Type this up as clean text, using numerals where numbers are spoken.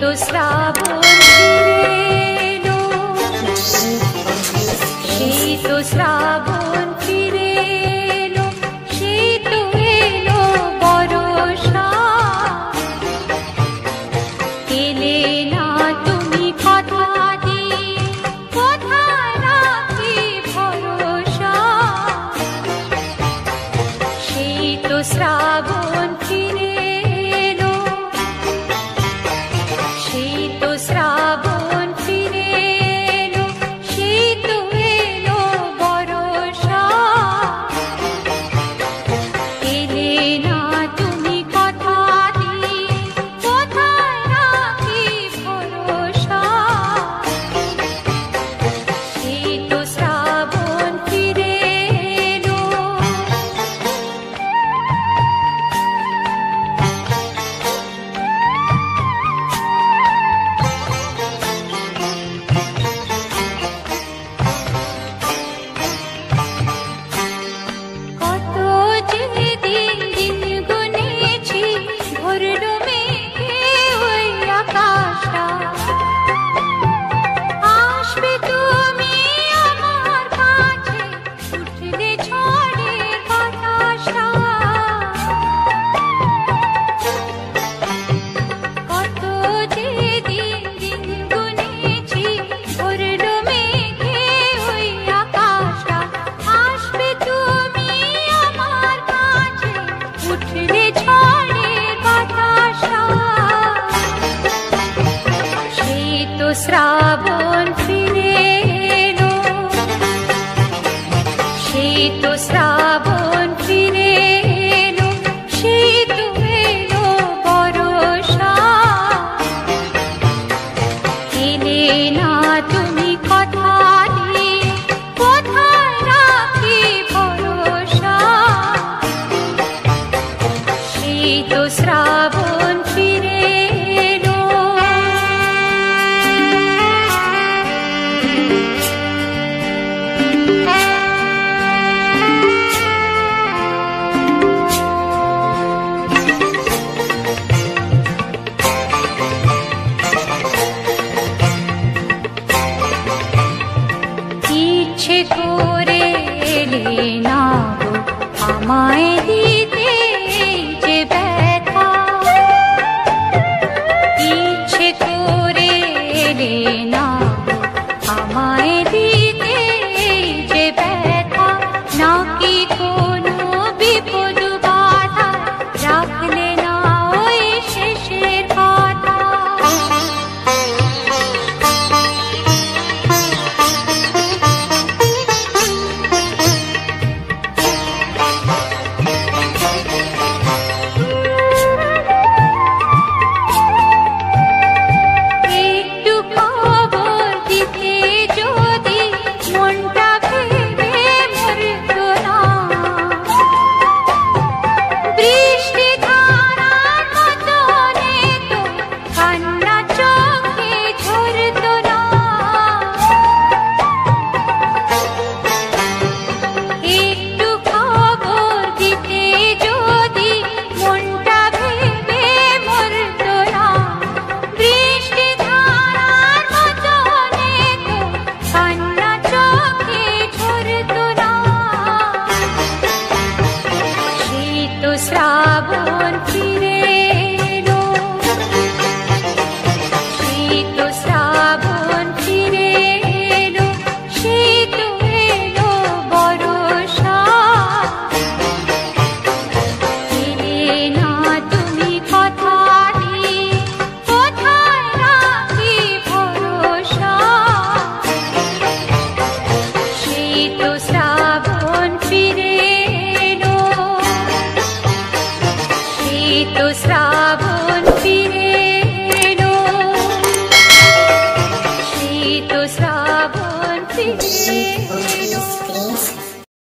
তো শ্রাবণ ফিরে এলো, সেই তো শ্রাবণ ফিরে এলো, সেই তো এলো বর্ষা। এলে না তুমি কথা দিয়ে, কোথায় রাখি ভরসা। সেই তো শ্রাবণ ফিরে এলো, সেই তো শ্রাবণ ফিরে এলো, সেই তো এলো বর্ষা। এলে না তুমি কথা দিয়ে, কোথায় রাখি ভরসা। সেই তো শ্রাবণ ফিরে এলো। কত যে দিন দিন গুনেছি, ভরলো মেঘে ওই আকাশটা। আসবে তুমি আমার কাছে, উঠলে ঝড়ের বাতাসটা। কত যে দিন দিন গুনেছি, ভরলো মেঘে ওই আকাশটা। আসবে তুমি আমার কাছে, উঠলে ঝড়ের বাতাসটা। সেই তো শ্রাবণ ফিরে এলো, সেই তো শ্রাবণ ফিরে এলো, সেই তো এলো বর্ষা। এলে না তুমি কথা দিয়ে, কোথায় রাখি ভরসা। সেই তো শ্রাবণ ফিরে এলো। ইচ্ছে করে এলে না গো আমায় দিতে এই যে ব্যথা। ইচ্ছে করে এলে না গো আমায় দিতে এই যে ব্যথা। নাকি কোনো বিপদ বাধা, রাখলে না ওই শেষের কথা। একটু খবর দিতে যদি মনটা ভেবে মরতো না। বৃষ্টি ধারার মতনে তো কান্না চোখে ঝরতো না। একটু খবর দিতে যদি মনটা ভেবে মরতো না। বৃষ্টি ধারার মতনে তো কান্না চোখে ঝরতো না। সেই তো শ্রাবণ ফিরে এলো, সেই তো শ্রাবণ ফিরে এলো, সেই তো এলো বর্ষা। এলে না তুমি কথা দিয়ে, কোথায় রাখি ভরসা। সেই তো শ্রাবণ ফিরে এলো, সেই তো শ্রাবণ ফিরে এলো, সেই তো শ্রাবণ ফিরে এলো।